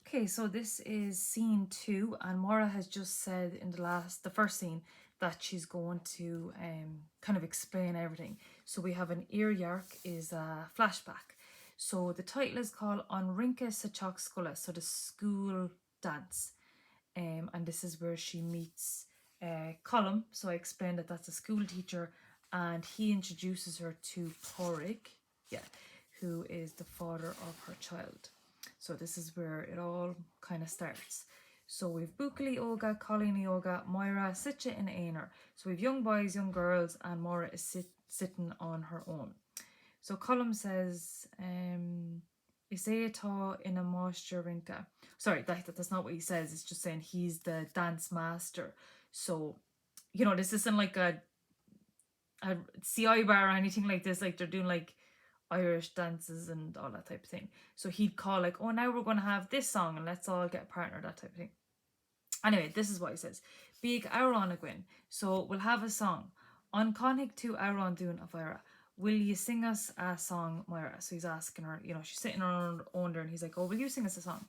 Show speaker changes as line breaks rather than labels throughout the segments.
Okay, so this is scene 2, and Maura has just said in the first scene that she's going to kind of explain everything. So we have an Yark is a flashback. So the title is called On Rinka Sachok Skula, so the school dance. And this is where she meets Colum. So I explained that that's a school teacher, and he introduces her to Porig, who is the father of her child. So this is where it all kind of starts. So we've Bukali Yoga, Colleen Yoga, Moira, Sitcha and Ainer. So we've young boys, young girls, and Moira is sitting on her own. So Colum says, Isayata in a Master Rinka. Sorry, that's not what he says. It's just saying he's the dance master. So, this isn't like a CI bar or anything like this. Like they're doing like Irish dances and all that type of thing. So he'd call like, oh, now we're going to have this song and let's all get a partner, that type of thing. Anyway, this is what he says. Big Auron Gwyn. So we'll have a song. On Connig to Auron Dún of Ira. Will you sing us a song, Moira? So he's asking her, she's sitting around under and he's like, oh, will you sing us a song?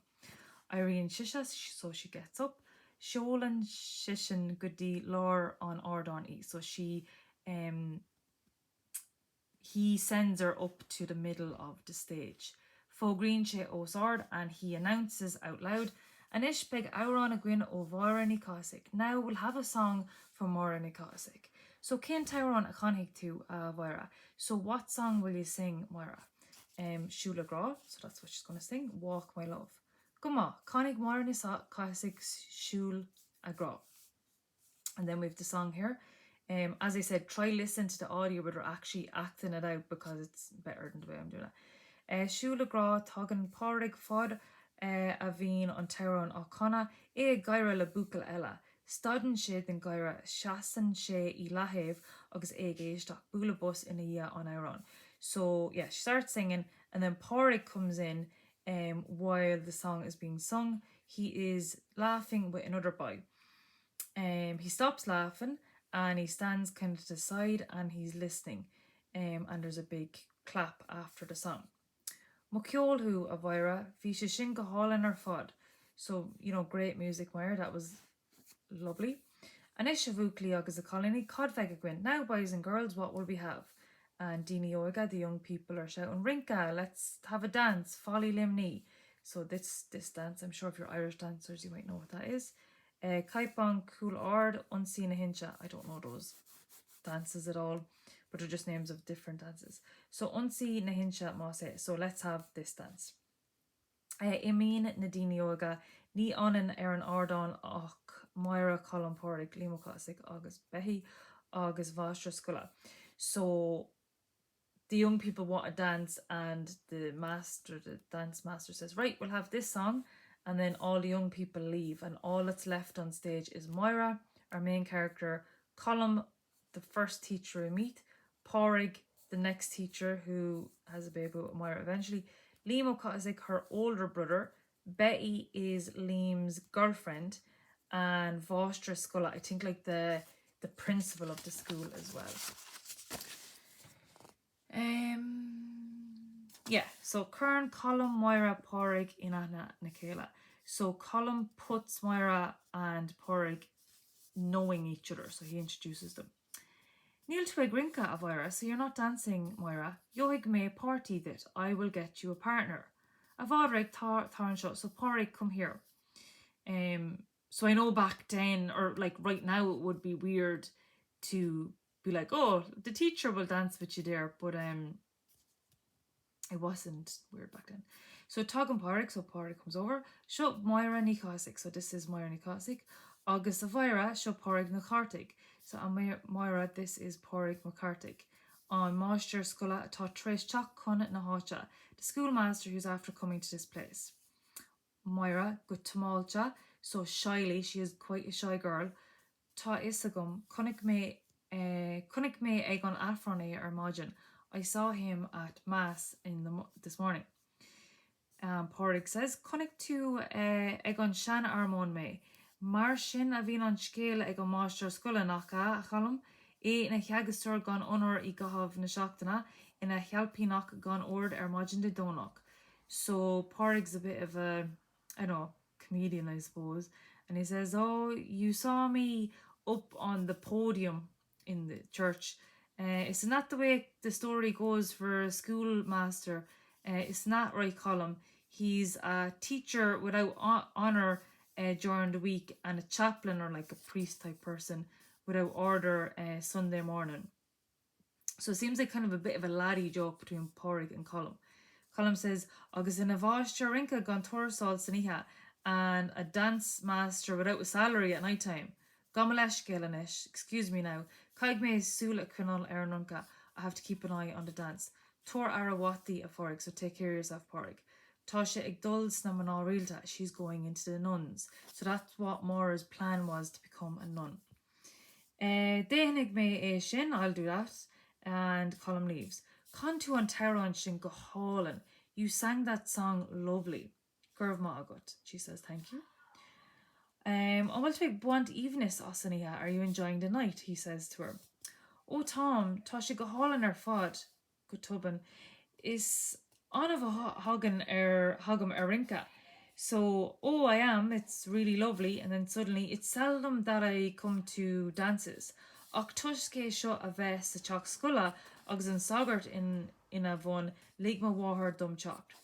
Irene Shishas, so she gets up. Sholan Shishin Goody Lore on Ordon E. So he sends her up to the middle of the stage. Fo Green she Osard, and he announces out loud, Anish beg Auron Gwyn o Vara Nikosik. Now we'll have a song for Mora Nikosik. So Ken Tauron a conhig to Vira. So what song will you sing, Moira? Shula Gra, so that's what she's gonna sing. Walk My Love. Guma, Connig Mora Nikosik Shul Agra. And then we have the song here. As I said, try listen to the audio where they're actually acting it out because it's better than the way I'm doing it. Shula Gra, Togan Porig Fod, Aveen on Tauron O'Connor, Gaira le Bukal Ella. Studden she den Gaira, Shasan she I Lahev, Agus Géisteach, Bula Bus in a year on Auron. So yeah, she starts singing, and then Porig comes in while the song is being sung. He is laughing with another boy. He stops laughing and he stands kind of to the side and he's listening. And there's a big clap after the song. Mokiolhu Avira, Fisha Shinka Hall in her fod. So, great music, Moira. That was lovely. Anishavukli agus a colony, Codvegagwin. Now, boys and girls, what will we have? And Dini Oiga, the young people are shouting, Rinka, let's have a dance, Folly Limni. So this dance, I'm sure if you're Irish dancers, you might know what that is. Kaipon Cool Ord, Unseen Hincha. I don't know those dances at all, but they're just names of different dances. So Unseen Nahinsha Mose. So let's have this dance. Imin Nadini Yoga, Ni Onan Aaron Ordon Och Moira Colin Porig, Limo Classic, August Behi, August Vastra Skula. So the young people want to dance, and the dance master says, right, we'll have this song. And then all the young people leave, and all that's left on stage is Moira, our main character, Colum, the first teacher we meet, Porig, the next teacher who has a baby with Moira eventually, Liam O'Cosig, her older brother, Betty is Liam's girlfriend, and Vostra Sculla, I think like the principal of the school as well. Yeah, so Kern, Colum, Moira, Porig, Inanna, Nikela. So Colum puts Moira and Porig knowing each other, so he introduces them. Neil Twig Rinka of Moira, so you're not dancing, Moira. Yoig may party that I will get you a partner. Avadreg Tarnshaw, so Porig, come here. So I know back then, or like right now, it would be weird to be like, oh, the teacher will dance with you there, but it wasn't weird back then. So Tog and Porig, so Porig comes over. Show Moira Nikosik, so this is Moira Nikosik. August Avira, show Porig Nakartig. So on Moira, this is Porig Makartig. On Master Sculla, taught Trish Chok Kunat Nahocha, the schoolmaster who's after coming to this place. Moira, good Tamalcha, so shyly, she is quite a shy girl. Ta Isagum, Kunik me Egon Afrone or Majin. I saw him at Mass this morning. Porig says, Kunik to Egon Shan Armon me. Marshin Avin on scale Egon Master Sculla Naka, Chalum, na Hagastor gone honor I gahav na Shaktana, in a Helpinok gone ord Majin de Donok. So Porig's a bit of a I know, comedian, I suppose. And he says, "Oh, you saw me up on the podium in the church. It's not the way the story goes for a schoolmaster. It's not right, Colum. He's a teacher without honour during the week, and a chaplain or like a priest type person without order Sunday morning." So it seems like kind of a bit of a laddie joke between Porrig and Colum. Colum says, "Agus in a bháiste rinka gan tuairsáil san ihe, and a dance master without a salary at night time. Gomalesh Gilanish, excuse me now, Kaig me Sula Kunal Ernunka. I have to keep an eye on the dance. Tor Arawati a Porrig, so take care of yourself, Porrig. Tasha Igdul's na Manal Realta, she's going into the nuns." So that's what Maura's plan was, to become a nun. Dénig me shin, I'll do that. And Colum leaves. Contu an Tauron shin gohalan. You sang that song lovely. Gurv Magot, she says, thank you. I want to make blunt evenis Osania. Are you enjoying the night? He says to her. "Oh Tom, Tasha gohalan fod. Gutubin is on of a hogum erinka. So, oh, I am, it's really lovely, and then suddenly, it's seldom that I come to dances. Och tuske seo a bheith sa teach scoile agus an sagart in a bhun ligma wahar dum chocht.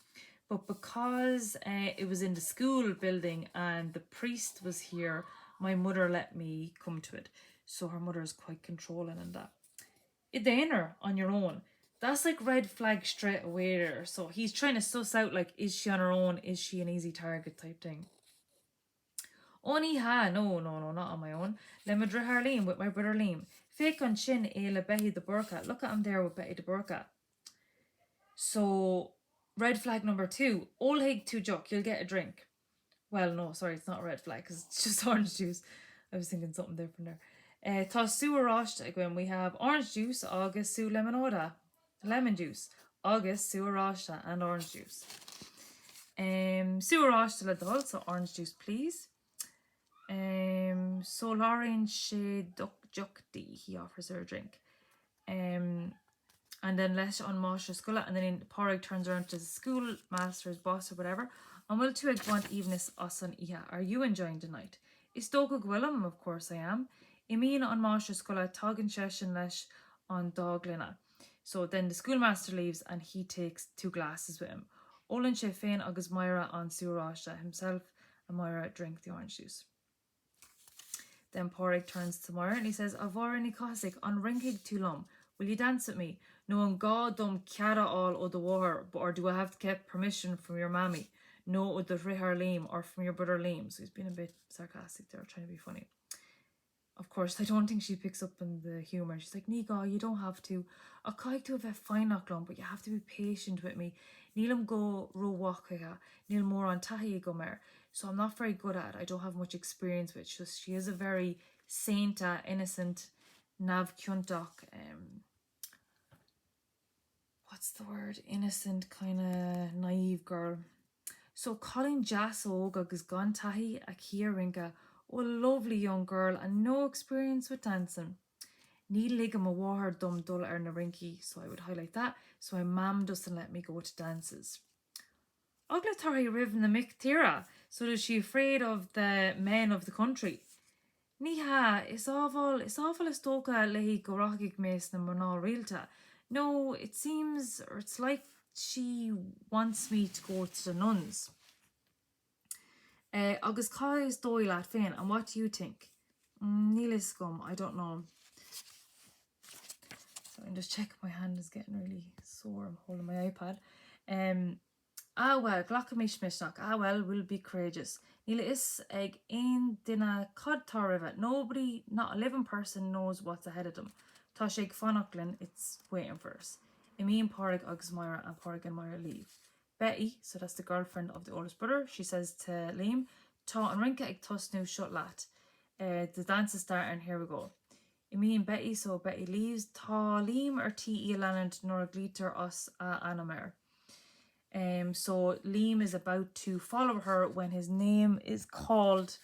But because it was in the school building and the priest was here, my mother let me come to it." So her mother is quite controlling in that. "Idainer on your own." That's like red flag straight away there. So he's trying to suss out, like, is she on her own? Is she an easy target type thing? "Oni ha, no, not on my own. Lemedra Harleen with my brother Liam. Fake on chin le Betty the Burka. Look at him there with Betty the Burka." So red flag number 2. "Ol hig to jock, you'll get a drink." Well, no, sorry, it's not a red flag because it's just orange juice. I was thinking something different there. Tá suar ráiste when we have orange juice, August sú lemonada. Lemon juice, August suar ráiste, and orange juice. Suar ráiste le dul, so orange juice, please. So Lauren she jukti, he offers her a drink. And then Lesh on Masha Sculla, and then Porrig turns around to the schoolmaster's boss or whatever. "And will to want evenis osan iha. Are you enjoying the night?" "Is Doga Gwillem, of course I am. Imean on Masha Sculla, Toggin Sheshin Lesh on Doglina." So then the schoolmaster leaves and he takes 2 glasses with him. Olin Shefin agus Myra on Surasha. Himself and Myra drink the orange juice. Then Porrig turns to Myra and he says, "Avarani Cossack on Ringig Tulum. Will you dance with me? No on God dum kiara all o the war, or do I have to get permission from your mammy? No o the Rihar Liam or from your brother Liam." So he's being a bit sarcastic there, trying to be funny. Of course, I don't think she picks up on the humour. She's like, "Niga, you don't have to. I kaig to have a fine knocklown, but you have to be patient with me. Neelam go ro wakaga, Neil more on tahi gomer. So I'm not very good at it. I don't have much experience with it. She is a very sainta, innocent, nav kyuntok, what's the word? Innocent, kind of naive girl. So Colin Jasso agus gone tahi a Kieringa. Oh, lovely young girl and no experience with dancing. Ní ligam a war dum dul na rinky, so I would highlight that. So my mum doesn't let me go to dances. Oglatari riv na mick tira. So is she afraid of the men of the country? Niha, it's awful a stoka lehi goragig mes na manal realta. No, it seems, or it's like she wants me to go to the nuns. Agus Kai is doyle at fin, and what do you think? Nilis gum, I don't know. So I'm just checking, my hand is getting really sore. I'm holding my iPad. Well, Glockamish Mishnach. Well, we'll be courageous. Nila is egg in dina cod tariva. Nobody, not a living person, knows what's ahead of them. Toshig Fonocklin, it's waiting for us. Imean Porrig, Agus Myra, and Porrig and Myra leave. Betty, so that's the girlfriend of the oldest brother, she says to Liam, "Ta and Rinka ag tusnu shut lat." The dance is starting, here we go. Me and Betty, so Betty leaves. Ta Liam or T Elanand nor glitter us Anamer. So Liam is about to follow her when his name is called,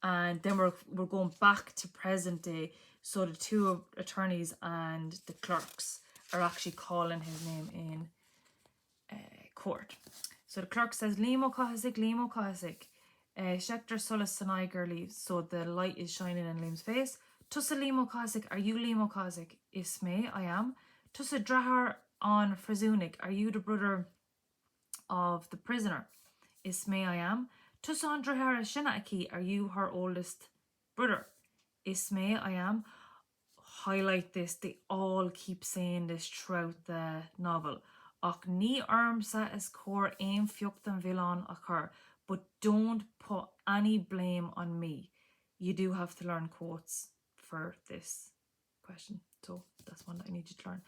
and then we're going back to present day. So the 2 attorneys and the clerks are actually calling his name in court. So So the clerk says, Limo Cossack, Limo Cossack. Schecter Sulis Sanaiger leaves. So the light is shining in Liam's face. Tussa Limo Cossack, are you Limo Cossack? Ismay, I am. Tussa Drahar on Frazunik, are you the brother of the prisoner? Ismay, I am. Tussa on Drahar Shinaki, are you her oldest brother? Ismay, I am. Highlight this, they all keep saying this throughout the novel. Och ní armsa is core aim fiuchtan villan occur, but don't put any blame on me. You do have to learn quotes for this question, so that's one that I need you to learn.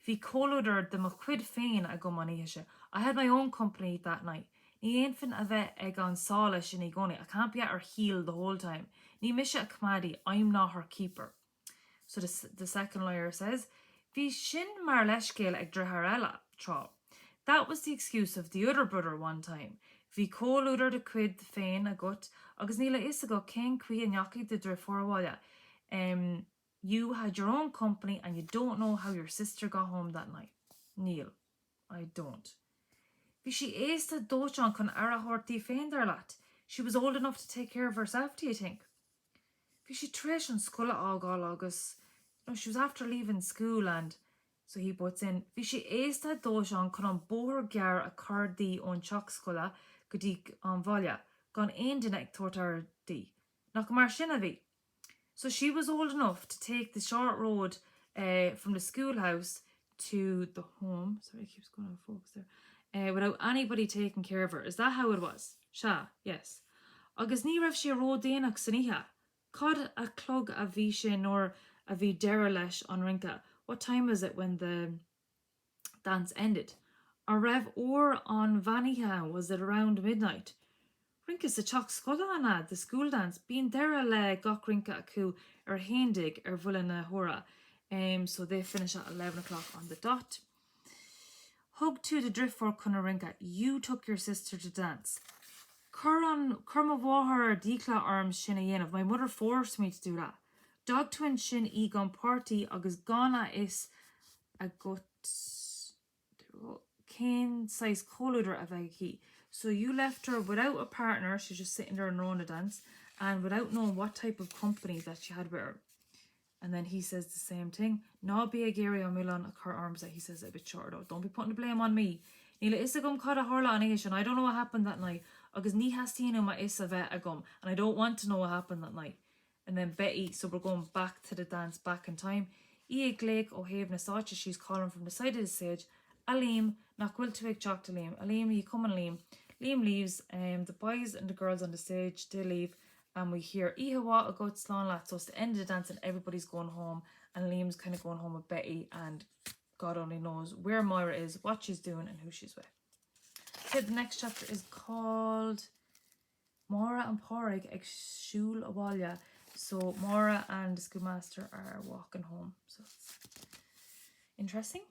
If coloder the McQuid Fain a go manisha, I had my own company that night. Ní infant a vet eg on solish in igoni. I can't be at her heel the whole time. Ní misha a kmadi, I'm not her keeper. So the second lawyer says, Bhí sin mar leiscéal ag draharella trá. That was the excuse of the other brother one time. Bhí cóúidir de cuid féin a gut, agus níla is a go cén cuí an yaki de dre forwalla. You had your own company and you don't know how your sister got home that night. Neil, I don't. Bhí she éista dóchan con ara hortí féin der lat. She was old enough to take care of herself, do you think? Bhí she treis an scola ágáil agus, she was after leaving school and, so he puts in, bhí she éista dóchan con an bóthar gear a cardí ón teach scola go dtí an bhaile, gan aon duine ag tuairtear dí. Nach mar sin a bhí. So she was old enough to take the short road from the schoolhouse to the home. Sorry, it keeps going on focus there. Without anybody taking care of her. Is that how it was? Sha, yes. Agus ní raibh sé ró déanaach san ihe. Cad a clog a bhí sé nor a bhí deire leis an rinca. What time was it when the dance ended? A raibh or on Vaniha, was it around midnight? Rinca sa teach scola anna, the school dance, bín deire le gach rinca acu hendig bhulla na hora. So they finish at 11 o'clock on the dot. Hug to the drift for Cunarinka, you took your sister to dance. Curma Wahar Dikla arms shin of my mother forced me to do that. Dog twin shin egon party agus gana is a gut cane size coluder of a. So you left her without a partner, she's just sitting there and on a dance, and without knowing what type of company that she had with her. And then he says the same thing. Na be a Gary o Milan a her arms that he says it a bit short though. Don't be putting the blame on me. Nila isagum kada harla an and I don't know what happened that night. Agus ni hastino ma isa vet agum, and I don't want to know what happened that night. And then Betty, so we're going back to the dance, back in time. Ia Glake o Haven Sacha, she's calling from the side of the stage. Alim, nak will to chalk to Liam. Alim, you come and Liam. Liam leaves, the boys and the girls on the stage, they leave, and we hear Ihawa a goat slán lat. So it's the end of the dance and everybody's going home, and Liam's kind of going home with Betty, and God only knows where Moira is, what she's doing, and who she's with. Okay, the next chapter is called Moira and Porrig ag Shul Awalya. So Moira and the schoolmaster are walking home. So it's interesting.